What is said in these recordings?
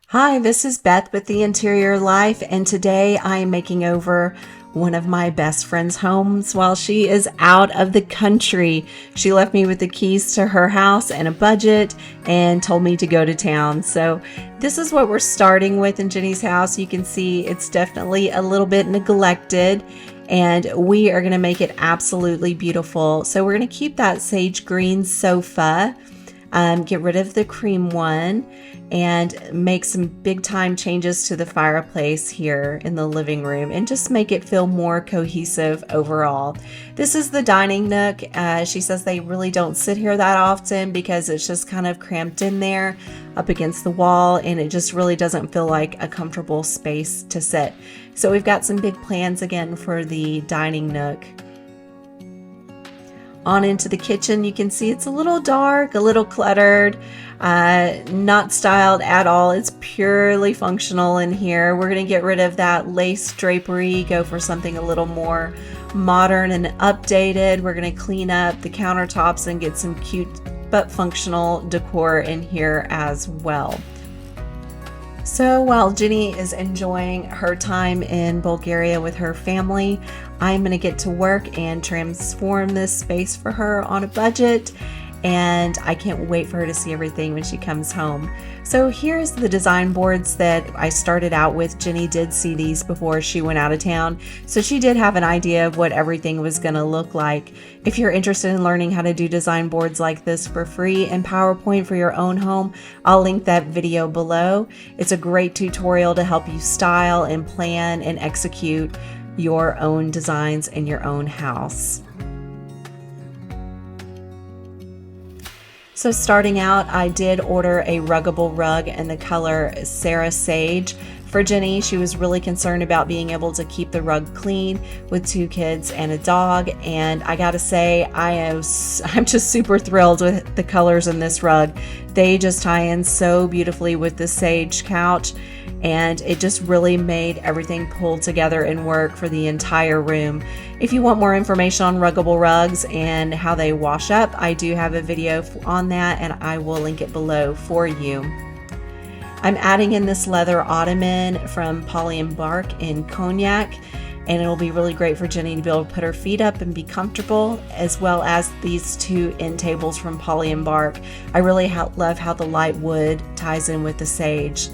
Hi, this is Beth with The Interior Life, and today I am making over one of my best friend's homes while she is out of the country. She left me with the keys to her house and a budget and told me to go to town. So this is what we're starting with in Jenny's house. You can see it's definitely a little bit neglected, and we are going to make it absolutely beautiful. So we're going to keep that sage green sofa, get rid of the cream one, and make some big time changes to the fireplace here in the living room and just make it feel more cohesive overall. This is the dining nook. She says they really don't sit here that often because it's just kind of cramped in there up against the wall, and it just really doesn't feel like a comfortable space to sit. So we've got some big plans again for the dining nook. On into the kitchen, you can see it's a little dark, a little cluttered, not styled at all. It's purely functional in here. We're going to get rid of that lace drapery, go for something a little more modern and updated. We're going to clean up the countertops and get some cute but functional decor in here as well. So while Jenny is enjoying her time in Bulgaria with her family, I'm going to get to work and transform this space for her on a budget, and I can't wait for her to see everything when she comes home. So here's the design boards that I started out with. Jenny did see these before she went out of town, so she did have an idea of what everything was going to look like. If you're interested in learning how to do design boards like this for free in PowerPoint for your own home, I'll link that video below. It's a great tutorial to help you style and plan and execute your own designs in your own house. So starting out, I did order a ruggable rug in the color Sarah Sage. For Jenny, she was really concerned about being able to keep the rug clean with 2 kids and a dog, and I gotta say I'm just super thrilled with the colors in this rug. They just tie in so beautifully with the sage couch, and it just really made everything pull together and work for the entire room. If you want more information on ruggable rugs and how they wash up, I do have a video on that, and I will link it below for you. I'm adding in this leather ottoman from Polly and Bark in Cognac, and it'll be really great for Jenny to be able to put her feet up and be comfortable, as well as these 2 end tables from Polly and Bark. I really love how the light wood ties in with the sage.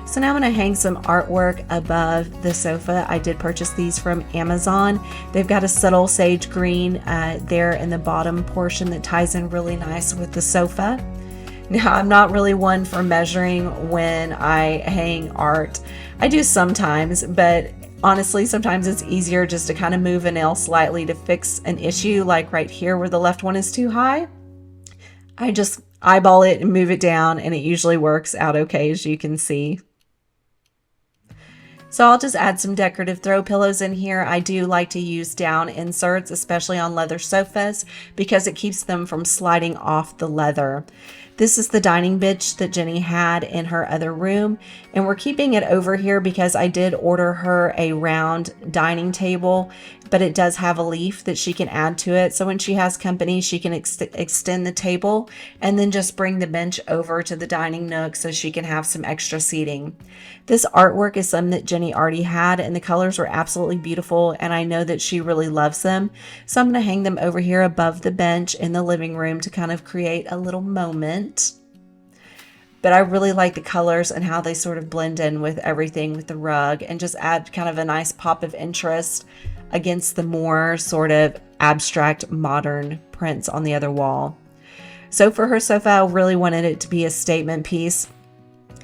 So now I'm going to hang some artwork above the sofa. I did purchase these from Amazon. They've got a subtle sage green there in the bottom portion that ties in really nice with the sofa. Now, I'm not really one for measuring when I hang art. I do sometimes, but honestly, sometimes it's easier just to kind of move a nail slightly to fix an issue, like right here where the left one is too high. I just eyeball it and move it down, and it usually works out okay, as you can see. So I'll just add some decorative throw pillows in here. I do like to use down inserts, especially on leather sofas, because it keeps them from sliding off the leather. This is the dining bench that Jenny had in her other room, and we're keeping it over here because I did order her a round dining table, but it does have a leaf that she can add to it. So when she has company, she can extend the table and then just bring the bench over to the dining nook so she can have some extra seating. This artwork is some that Jenny already had, and the colors were absolutely beautiful, and I know that she really loves them. So I'm going to hang them over here above the bench in the living room to kind of create a little moment. But I really like the colors and how they sort of blend in with everything with the rug, and just add kind of a nice pop of interest against the more sort of abstract modern prints on the other wall. So for her sofa, I really wanted it to be a statement piece,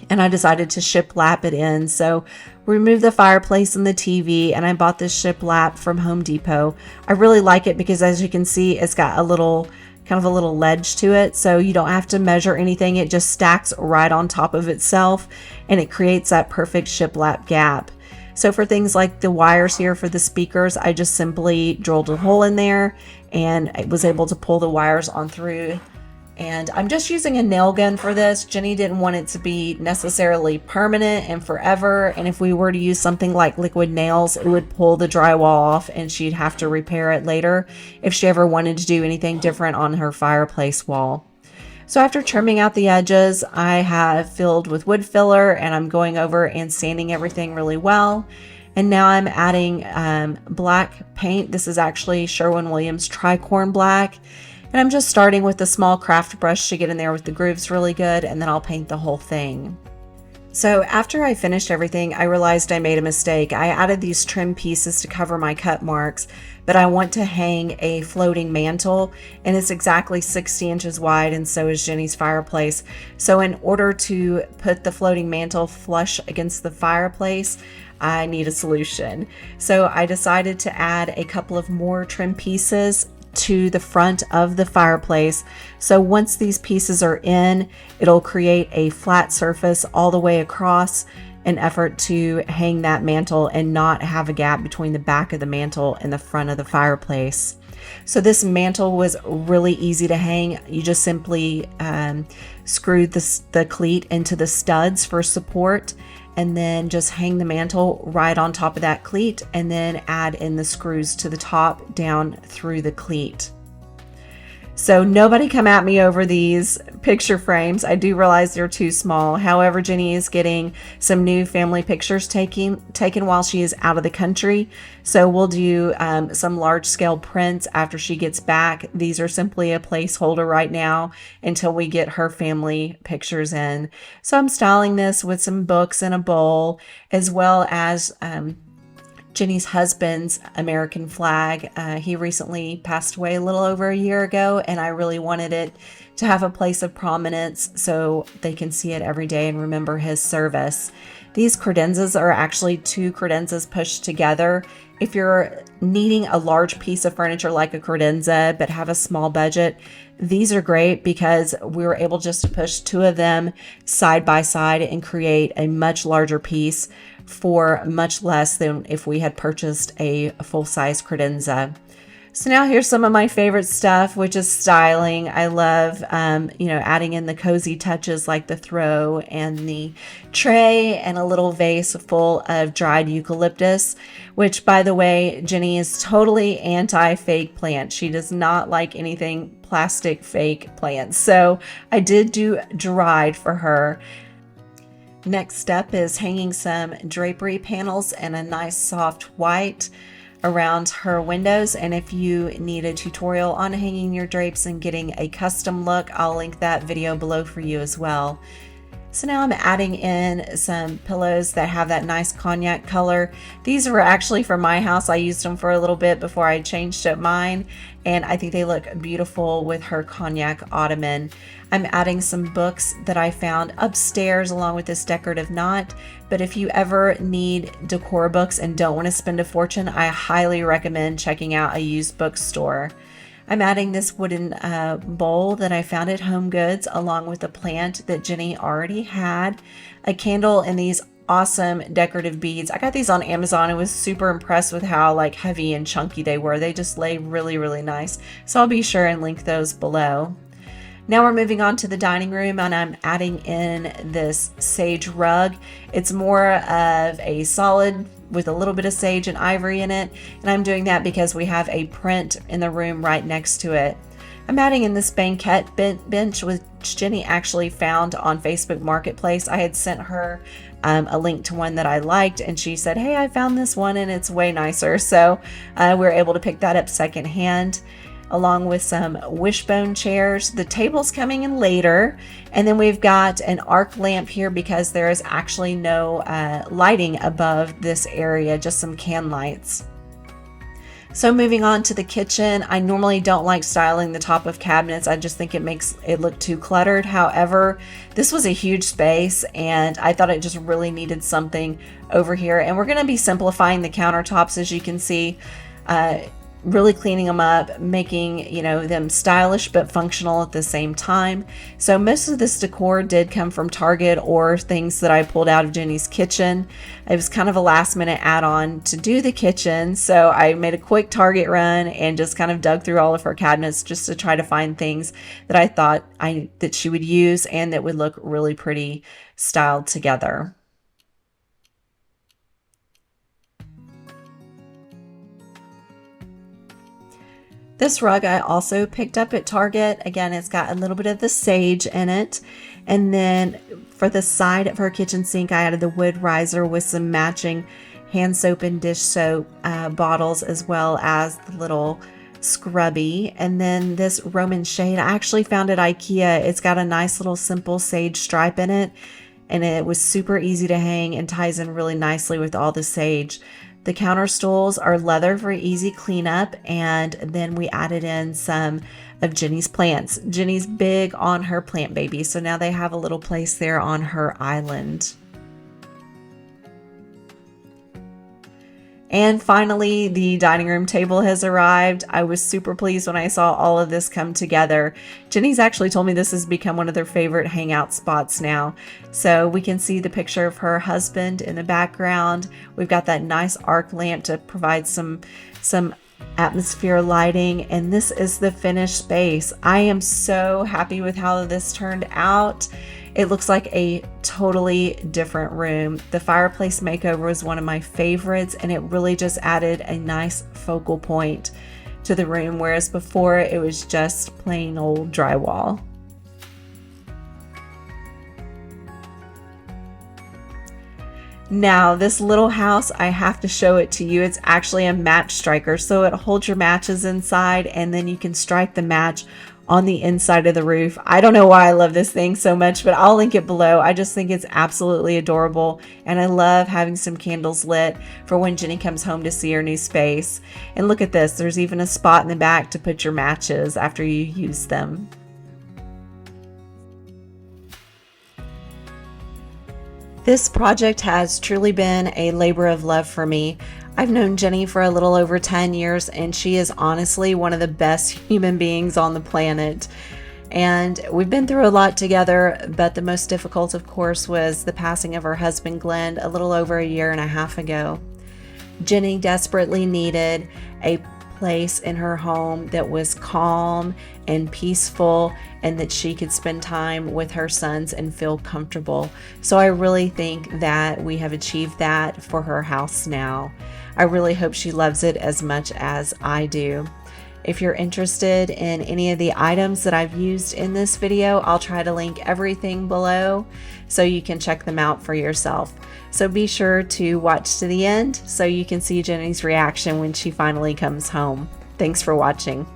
and I decided to shiplap it in. So remove the fireplace and the TV, and I bought this shiplap from Home Depot. I really like it because, as you can see, it's got a little kind of a little ledge to it, so you don't have to measure anything. It just stacks right on top of itself, and it creates that perfect shiplap gap. So for things like the wires here for the speakers, I just simply drilled a hole in there, and I was able to pull the wires on through. And I'm just using a nail gun for this. Jenny didn't want it to be necessarily permanent and forever, and if we were to use something like liquid nails, it would pull the drywall off and she'd have to repair it later if she ever wanted to do anything different on her fireplace wall. So after trimming out the edges, I have filled with wood filler and I'm going over and sanding everything really well. And now I'm adding black paint. This is actually Sherwin-Williams Tricorn Black. And I'm just starting with a small craft brush to get in there with the grooves really good, and then I'll paint the whole thing. So after I finished everything, I realized I made a mistake. I added these trim pieces to cover my cut marks, but I want to hang a floating mantle, and it's exactly 60 inches wide, and so is Jenny's fireplace. So in order to put the floating mantle flush against the fireplace, I need a solution. So I decided to add a couple of more trim pieces to the front of the fireplace. So once these pieces are in, it'll create a flat surface all the way across, an effort to hang that mantle and not have a gap between the back of the mantle and the front of the fireplace. So this mantle was really easy to hang. You just simply screwed the cleat into the studs for support, and then just hang the mantle right on top of that cleat, and then add in the screws to the top down through the cleat. So nobody come at me over these picture frames. I do realize they're too small. However, Jenny is getting some new family pictures taken while she is out of the country. So we'll do some large scale prints after she gets back. These are simply a placeholder right now until we get her family pictures in. So I'm styling this with some books and a bowl, as well as Jenny's husband's American flag. He recently passed away a little over a year ago, and I really wanted it to have a place of prominence so they can see it every day and remember his service. These credenzas are actually 2 credenzas pushed together. If you're needing a large piece of furniture like a credenza but have a small budget, these are great because we were able just to push 2 of them side by side and create a much larger piece for much less than if we had purchased a full-size credenza. So now here's some of my favorite stuff, which is styling. I love, adding in the cozy touches like the throw and the tray and a little vase full of dried eucalyptus, which, by the way, Jenny is totally anti-fake plant. She does not like anything plastic fake plants. So I did do dried for her. Next step is hanging some drapery panels in a nice soft white around her windows. And if you need a tutorial on hanging your drapes and getting a custom look, I'll link that video below for you as well. So now I'm adding in some pillows that have that nice cognac color. These were actually from my house. I used them for a little bit before I changed up mine, and I think they look beautiful with her cognac ottoman. I'm adding some books that I found upstairs along with this decorative knot, but if you ever need decor books and don't want to spend a fortune, I highly recommend checking out a used bookstore. I'm adding this wooden bowl that I found at Home Goods along with a plant that Jenny already had, a candle, and these awesome decorative beads. I got these on Amazon. I was super impressed with how heavy and chunky they were. They just lay really, really nice. So I'll be sure and link those below. Now we're moving on to the dining room, and I'm adding in this sage rug. It's more of a solid with a little bit of sage and ivory in it, and I'm doing that because we have a print in the room right next to it. I'm adding in this banquette bench, which Jenny actually found on Facebook Marketplace. I had sent her a link to one that I liked, and she said, "Hey, I found this one and it's way nicer." So we were able to pick that up secondhand, along with some Wishbone chairs. The table's coming in later. And then we've got an arc lamp here because there is actually no lighting above this area, just some can lights. So moving on to the kitchen, I normally don't like styling the top of cabinets. I just think it makes it look too cluttered. However, this was a huge space and I thought it just really needed something over here. And we're going to be simplifying the countertops, as you can see. Really cleaning them up, making them stylish but functional at the same time. So most of this decor did come from Target or things that I pulled out of Jenny's kitchen. It was kind of a last minute add-on to do the kitchen, so I made a quick Target run and just kind of dug through all of her cabinets just to try to find things that I thought that she would use and that would look really pretty styled together. This rug I also picked up at Target. Again, it's got a little bit of the sage in it. And then for the side of her kitchen sink, I added the wood riser with some matching hand soap and dish soap bottles, as well as the little scrubby. And then this Roman shade, I actually found at IKEA. It's got a nice little simple sage stripe in it. And it was super easy to hang and ties in really nicely with all the sage. The counter stools are leather for easy cleanup, and then we added in some of Jenny's plants. Jenny's big on her plant baby, so now they have a little place there on her island. And finally, the dining room table has arrived. I was super pleased when I saw all of this come together. Jenny's actually told me this has become one of their favorite hangout spots now. So we can see the picture of her husband in the background. We've got that nice arc lamp to provide some atmosphere lighting, and this is the finished space. I am so happy with how this turned out. It looks like a totally different room. The Fireplace makeover was one of my favorites, and it really just added a nice focal point to the room, whereas before it was just plain old drywall. Now, this little house, I have to show it to you. It's actually a match striker, so it holds your matches inside, and then you can strike the match on the inside of the roof. I don't know why I love this thing so much, but I'll link it below. I just think it's absolutely adorable, and I love having some candles lit for when Jenny comes home to see her new space. And look at this, there's even a spot in the back to put your matches after you use them. This project has truly been a labor of love for me. I've known Jenny for a little over 10 years, and she is honestly one of the best human beings on the planet. And we've been through a lot together, but the most difficult, of course, was the passing of her husband, Glenn, a little over a year and a half ago. Jenny desperately needed a place in her home that was calm and peaceful, and that she could spend time with her sons and feel comfortable. So I really think that we have achieved that for her house now. I really hope she loves it as much as I do. If you're interested in any of the items that I've used in this video, I'll try to link everything below so you can check them out for yourself. So be sure to watch to the end so you can see Jenny's reaction when she finally comes home. Thanks for watching.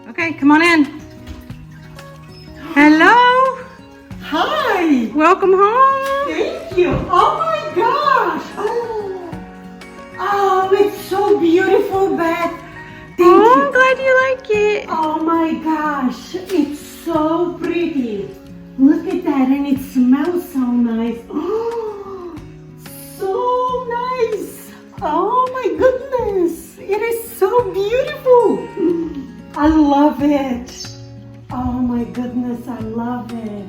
Okay, come on in. Hello. Hi. Welcome home. Thank you. Oh my gosh. Oh, it's so beautiful, Beth. Thank you. I'm glad you like it. Oh my gosh. It's so pretty. Look at that, and it smells so nice. Oh, so nice. Oh my goodness. It is so beautiful. I love it. Oh my goodness, I love it.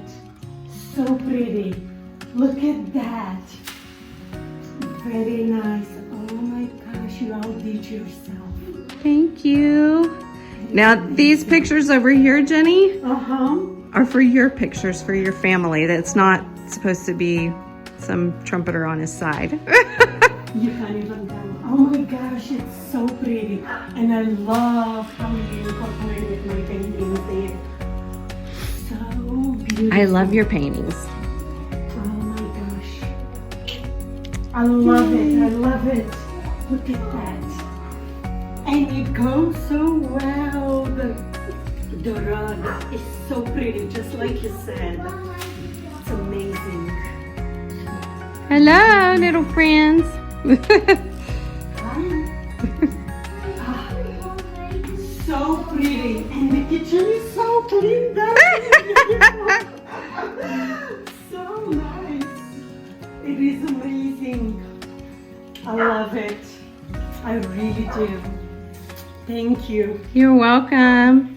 So pretty. Look at that. Very nice. Oh my gosh, you outdid yourself. Thank you. Now, these pictures over here, Jenny, are for your pictures, for your family. That's not supposed to be some trumpeter on his side. You can't even tell. Oh my gosh, it's so pretty. And I love how you incorporated my paintings there. So beautiful. I love your paintings. Oh my gosh. I love it. I love it. Look at that. And it goes so well. The rug is so pretty, just like you said. It's amazing. Hello, little friends. So pretty, and the kitchen is so clean. So nice. It is amazing. I love it. I really do. Thank you. You're welcome.